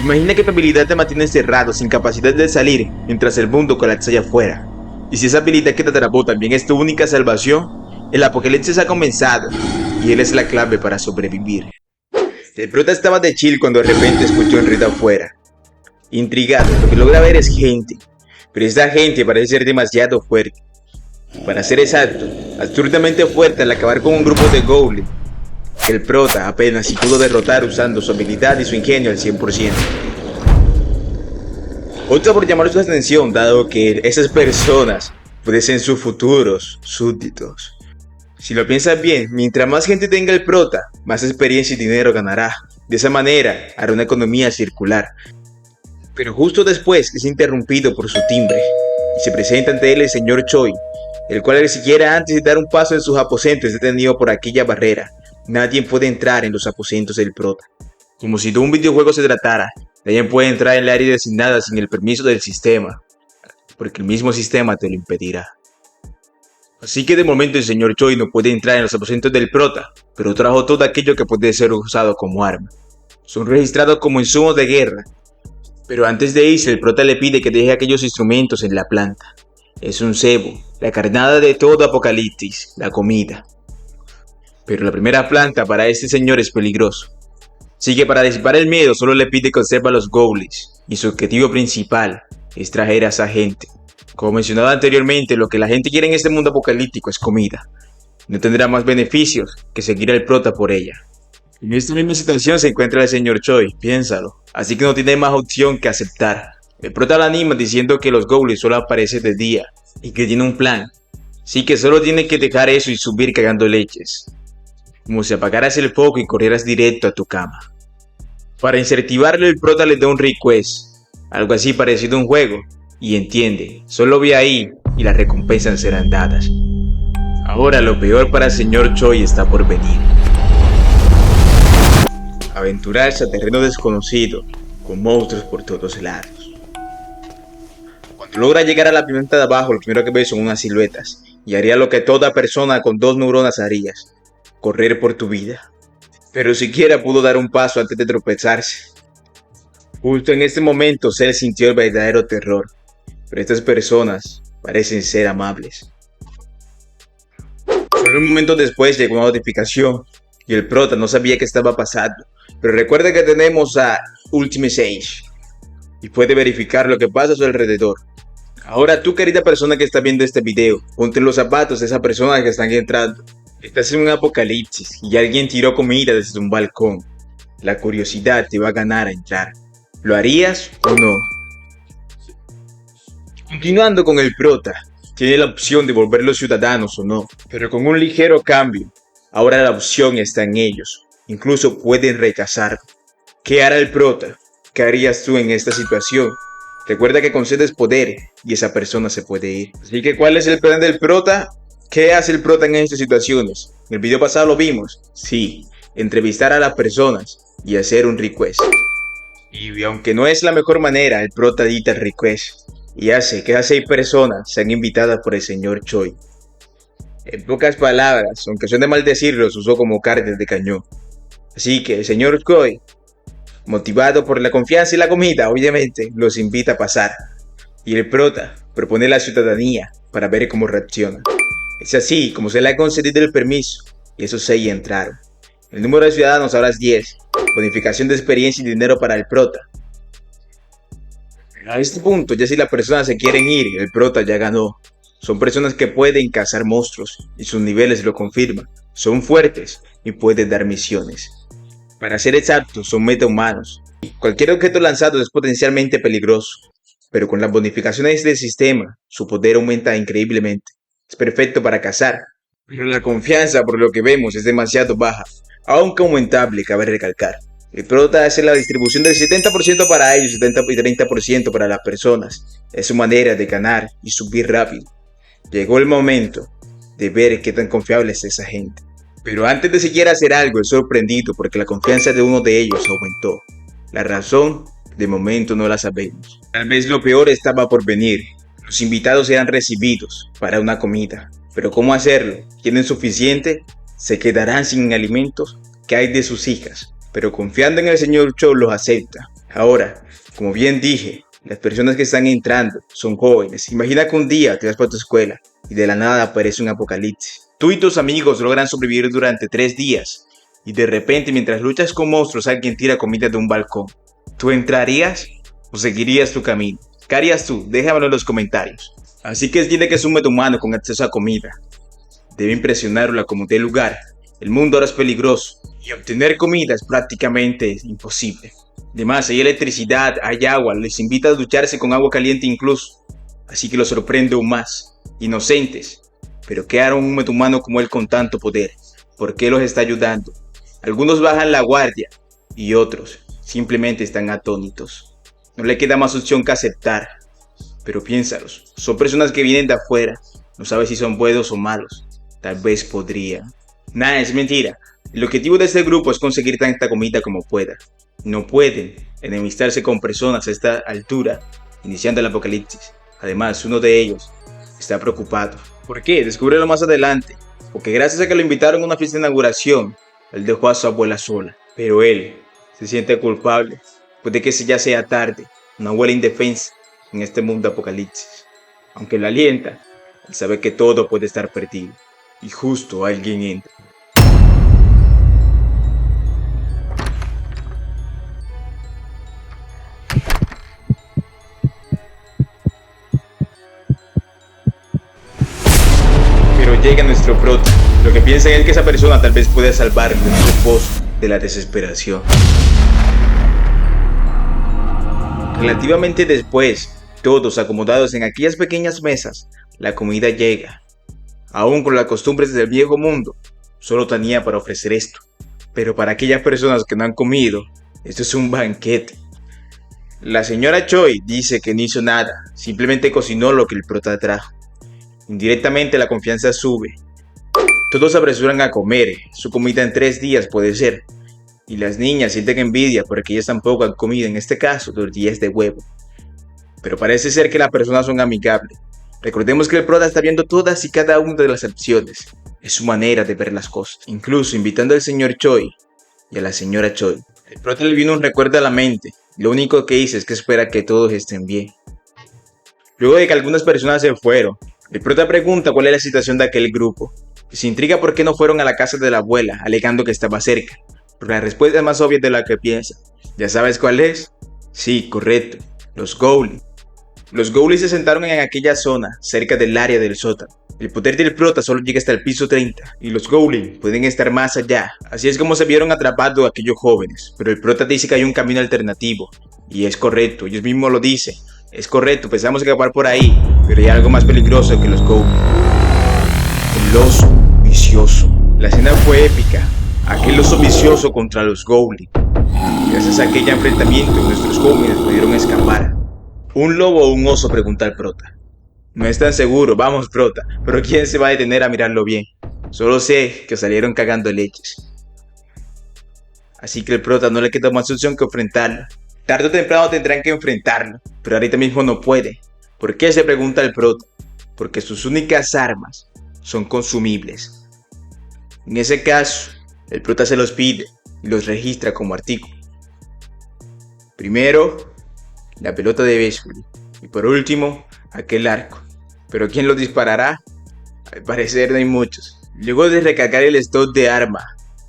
Imagina que tu habilidad te mantiene encerrado, sin capacidad de salir, mientras el mundo colapsa allá afuera. Y si esa habilidad que te atrapó también es tu única salvación, el apocalipsis ha comenzado, y él es la clave para sobrevivir. El prota estaba de chill cuando de repente escuchó un ruido afuera. Intrigado, lo que logra ver es gente, pero esta gente parece ser demasiado fuerte. Para ser exacto, absurdamente fuerte al acabar con un grupo de goblins que el prota apenas si pudo derrotar usando su habilidad y su ingenio al 100%. Otra por llamar su atención, dado que esas personas pueden ser sus futuros súbditos. Si lo piensas bien, mientras más gente tenga el prota, más experiencia y dinero ganará. De esa manera, hará una economía circular. Pero justo después es interrumpido por su timbre, y se presenta ante él el señor Choi, el cual ni siquiera antes de dar un paso en sus aposentos es detenido por aquella barrera. Nadie puede entrar en los aposentos del prota. Como si de un videojuego se tratara, nadie puede entrar en el área designada sin el permiso del sistema, porque el mismo sistema te lo impedirá. Así que de momento el señor Choi no puede entrar en los aposentos del prota, pero trajo todo aquello que puede ser usado como arma. Son registrados como insumos de guerra, pero antes de irse el prota le pide que deje aquellos instrumentos en la planta. Es un cebo, la carnada de todo apocalipsis, la comida. Pero la primera planta para este señor es peligroso. Así que para disipar el miedo solo le pide que observe a los goblins, y su objetivo principal es traer a esa gente. Como mencionado anteriormente, lo que la gente quiere en este mundo apocalíptico es comida. No tendrá más beneficios que seguir al prota por ella. En esta misma situación se encuentra el señor Choi, piénsalo. Así que no tiene más opción que aceptar. El prota la anima diciendo que los goblins solo aparecen de día y que tiene un plan. Así que solo tiene que dejar eso y subir cagando leches. Como si apagaras el foco y corrieras directo a tu cama. Para incentivarlo el prota le da un request, algo así parecido a un juego, y entiende, solo ve ahí y las recompensas serán dadas. Ahora lo peor para el señor Choi está por venir. Aventurarse a terreno desconocido, con monstruos por todos lados. Cuando logra llegar a la planta de abajo, lo primero que ve son unas siluetas, y haría lo que toda persona con 2 neuronas harías, correr por tu vida. Pero siquiera pudo dar un paso antes de tropezarse. Justo en este momento, Cell sintió el verdadero terror, pero estas personas parecen ser amables. Solo un momento después llegó una notificación, y el prota no sabía qué estaba pasando. Pero recuerda que tenemos a Ultimate Sage, y puede verificar lo que pasa a su alrededor. Ahora tú, querida persona que está viendo este video, ponte en los zapatos de esas personas que están entrando. Estás en un apocalipsis y alguien tiró comida desde un balcón. La curiosidad te va a ganar a entrar. ¿Lo harías o no? Continuando con el prota, tiene la opción de volverlos ciudadanos o no, pero con un ligero cambio. Ahora la opción está en ellos. Incluso pueden rechazarlo. ¿Qué hará el prota? ¿Qué harías tú en esta situación? Recuerda que concedes poder y esa persona se puede ir. Así que ¿cuál es el plan del prota? ¿Qué hace el prota en estas situaciones? En el video pasado lo vimos. Sí, entrevistar a las personas y hacer un request. Y aunque no es la mejor manera, el prota edita el request y hace que esas 6 personas sean invitadas por el señor Choi. En pocas palabras, aunque suene mal decirlo, los usó como cartas de cañón. Así que el señor Choi, motivado por la confianza y la comida, obviamente, los invita a pasar. Y el prota propone la ciudadanía para ver cómo reacciona. Es así como se le ha concedido el permiso, y esos 6 entraron. El número de ciudadanos ahora es 10, bonificación de experiencia y dinero para el prota. A este punto, ya si las personas se quieren ir, el prota ya ganó. Son personas que pueden cazar monstruos, y sus niveles lo confirman. Son fuertes y pueden dar misiones. Para ser exactos, son metahumanos. Cualquier objeto lanzado es potencialmente peligroso, pero con las bonificaciones del sistema, su poder aumenta increíblemente. Es perfecto para cazar, pero la confianza por lo que vemos es demasiado baja, aunque aumentable, cabe recalcar. El prota hace la distribución del 70% para ellos y 30% para las personas. Es su manera de ganar y subir rápido. Llegó el momento de ver qué tan confiable es esa gente. Pero antes de siquiera hacer algo, es sorprendido porque la confianza de uno de ellos aumentó. La razón, de momento no la sabemos. Tal vez lo peor estaba por venir. Los invitados serán recibidos para una comida. Pero ¿cómo hacerlo? ¿Tienen suficiente? ¿Se quedarán sin alimentos? ¿Qué hay de sus hijas? Pero confiando en el señor Choi los acepta. Ahora, como bien dije, las personas que están entrando son jóvenes. Imagina que un día te vas para tu escuela y de la nada aparece un apocalipsis. Tú y tus amigos logran sobrevivir durante 3 días y de repente mientras luchas con monstruos alguien tira comida de un balcón. ¿Tú entrarías o seguirías tu camino? ¿Qué harías tú? Déjamelo en los comentarios. Así que tiene que ser un humano con acceso a comida. Debe impresionarlo a como dé lugar. El mundo ahora es peligroso y obtener comida es prácticamente imposible. Además, hay electricidad, hay agua, les invita a ducharse con agua caliente incluso. Así que lo sorprende aún más. Inocentes. Pero ¿qué hará un humano como él con tanto poder? ¿Por qué los está ayudando? Algunos bajan la guardia y otros simplemente están atónitos. No le queda más opción que aceptar. Pero piénsalos, son personas que vienen de afuera. No sabes si son buenos o malos. Tal vez podrían. Nada, es mentira. El objetivo de este grupo es conseguir tanta comida como pueda. No pueden enemistarse con personas a esta altura, iniciando el apocalipsis. Además, uno de ellos está preocupado. ¿Por qué? Descúbrelo más adelante. Porque gracias a que lo invitaron a una fiesta de inauguración, él dejó a su abuela sola. Pero él se siente culpable. Puede que ya sea tarde. Una abuela indefensa en este mundo apocalipsis. Aunque la alienta, él sabe que todo puede estar perdido. Y justo alguien entra. Pero llega nuestro prota. Lo que piensa es que esa persona tal vez puede salvarlo de su pozo de la desesperación. Relativamente después, todos acomodados en aquellas pequeñas mesas, la comida llega. Aún con las costumbres del viejo mundo, solo tenía para ofrecer esto. Pero para aquellas personas que no han comido, esto es un banquete. La señora Choi dice que no hizo nada, simplemente cocinó lo que el prota trajo. Indirectamente la confianza sube. Todos se apresuran a comer, su comida en 3 días puede ser. Y las niñas sienten envidia porque ellas tampoco han comido, en este caso, tortillas de huevo. Pero parece ser que las personas son amigables. Recordemos que el prota está viendo todas y cada una de las opciones. Es su manera de ver las cosas. Incluso invitando al señor Choi y a la señora Choi. El prota le vino un recuerdo a la mente. Lo único que dice es que espera que todos estén bien. Luego de que algunas personas se fueron, el prota pregunta cuál es la situación de aquel grupo. Se intriga por qué no fueron a la casa de la abuela, alegando que estaba cerca. Pero la respuesta es más obvia de la que piensa. ¿Ya sabes cuál es? Sí, correcto. Los Goblins. Los Goblins se sentaron en aquella zona, cerca del área del sótano. El poder del prota solo llega hasta el piso 30, y los Goblins pueden estar más allá. Así es como se vieron atrapados aquellos jóvenes, pero el prota dice que hay un camino alternativo. Y es correcto, ellos mismos lo dicen. Es correcto, pensamos escapar por ahí, pero hay algo más peligroso que los Goblins. El oso vicioso. La escena fue épica. Aquel oso vicioso contra los Goblins. Gracias a aquel enfrentamiento, nuestros jóvenes pudieron escapar. ¿Un lobo o un oso?, pregunta el prota. No es tan seguro, vamos prota, pero ¿quién se va a detener a mirarlo bien? Solo sé que salieron cagando leches. Así que el prota no le queda más opción que enfrentarlo. Tarde o temprano tendrán que enfrentarlo, pero ahorita mismo no puede. ¿Por qué?, se pregunta el prota. Porque sus únicas armas son consumibles. En ese caso, el prota se los pide y los registra como artículo. Primero, la pelota de béisbol y por último, aquel arco. ¿Pero quién lo disparará? Al parecer no hay muchos. Luego de recargar el stock de arma,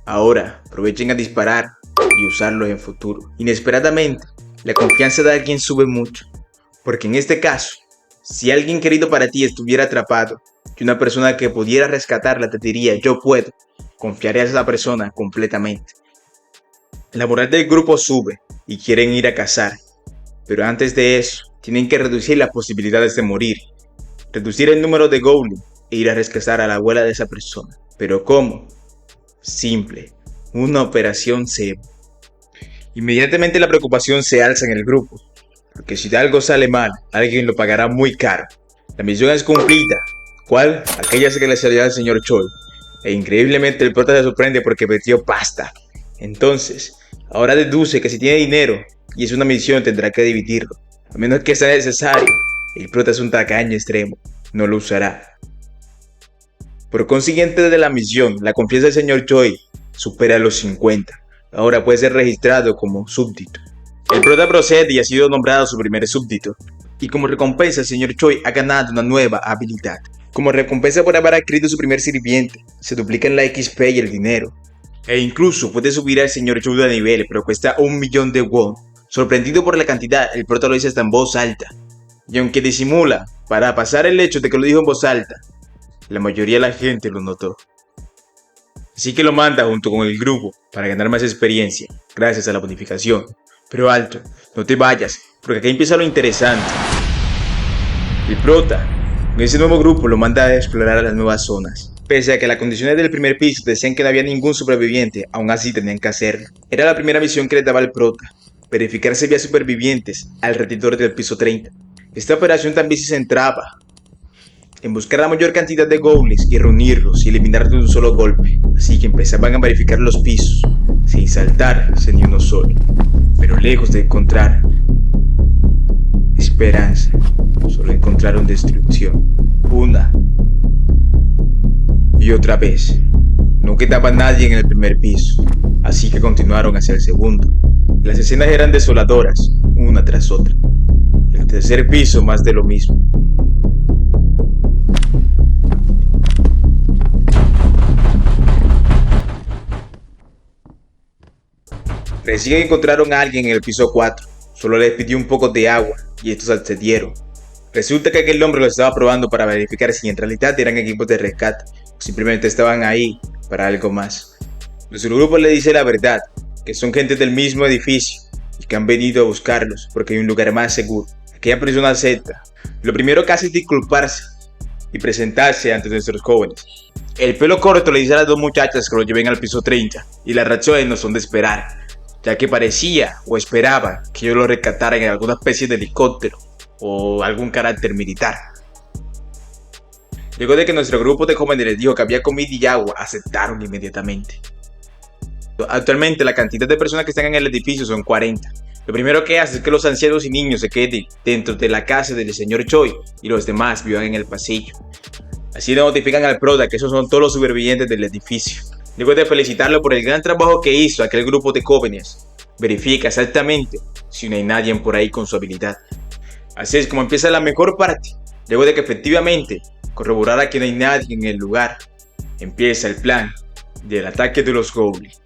ahora aprovechen a disparar y usarlos en futuro. Inesperadamente, la confianza de alguien sube mucho. Porque en este caso, si alguien querido para ti estuviera atrapado y una persona que pudiera rescatarla te diría yo puedo, confiarías a esa persona completamente. La moral del grupo sube y quieren ir a cazar. Pero antes de eso, tienen que reducir las posibilidades de morir. Reducir el número de Goblins e ir a rescatar a la abuela de esa persona. ¿Pero cómo? Simple. Una operación cebo. Inmediatamente la preocupación se alza en el grupo. Porque si de algo sale mal, alguien lo pagará muy caro. La misión es cumplida. ¿Cuál? Aquella que le salió al señor Choi. E increíblemente el prota se sorprende porque metió pasta. Entonces, ahora deduce que si tiene dinero y es una misión tendrá que dividirlo. A menos que sea necesario. El prota es un tacaño extremo. No lo usará. Por consiguiente de la misión, la confianza del señor Choi supera los 50. Ahora puede ser registrado como súbdito. El prota procede y ha sido nombrado su primer súbdito. Y como recompensa, el señor Choi ha ganado una nueva habilidad. Como recompensa por haber adquirido su primer sirviente, se duplican la XP y el dinero. E incluso puede subir al señor Choi de nivel, pero cuesta 1.000.000 de won. Sorprendido por la cantidad, el prota lo dice hasta en voz alta. Y aunque disimula, para pasar el hecho de que lo dijo en voz alta, la mayoría de la gente lo notó. Así que lo manda junto con el grupo para ganar más experiencia, gracias a la bonificación. Pero alto, no te vayas, porque aquí empieza lo interesante. El prota, con ese nuevo grupo, lo manda a explorar las nuevas zonas. Pese a que las condiciones del primer piso decían que no había ningún sobreviviente, aún así tenían que hacerlo. Era la primera misión que les daba el prota, verificar si había supervivientes alrededor del piso 30. Esta operación también se centraba en buscar la mayor cantidad de goblins y reunirlos y eliminarlos de un solo golpe. Así que empezaban a verificar los pisos, sin saltarse ni uno solo. Pero lejos de encontrar esperanza, solo encontraron destrucción. Una y otra vez. No quedaba nadie en el primer piso, así que continuaron hacia el segundo. Las escenas eran desoladoras, una tras otra. El tercer piso, más de lo mismo. Recién encontraron a alguien en el piso 4, solo les pidió un poco de agua y estos accedieron. Resulta que aquel hombre lo estaba probando para verificar si en realidad eran equipos de rescate o simplemente estaban ahí para algo más. Nuestro grupo le dice la verdad, que son gente del mismo edificio y que han venido a buscarlos porque hay un lugar más seguro. Aquella persona acepta. Lo primero que hace es disculparse y presentarse ante nuestros jóvenes. El pelo corto le dice a las dos muchachas que lo lleven al piso 30 y las reacciones no son de esperar, ya que parecía o esperaba que ellos lo rescataran en alguna especie de helicóptero o algún carácter militar. Luego de que nuestro grupo de jóvenes les dijo que había comida y agua, aceptaron inmediatamente. Actualmente la cantidad de personas que están en el edificio son 40. Lo primero que hace es que los ancianos y niños se queden dentro de la casa del señor Choi y los demás vivan en el pasillo. Así le notifican al prota que esos son todos los supervivientes del edificio. Luego de felicitarlo por el gran trabajo que hizo aquel grupo de jóvenes, verifica exactamente si no hay nadie por ahí con su habilidad. Así es como empieza la mejor parte. Luego de que efectivamente corroborara que no hay nadie en el lugar, empieza el plan del ataque de los goblins.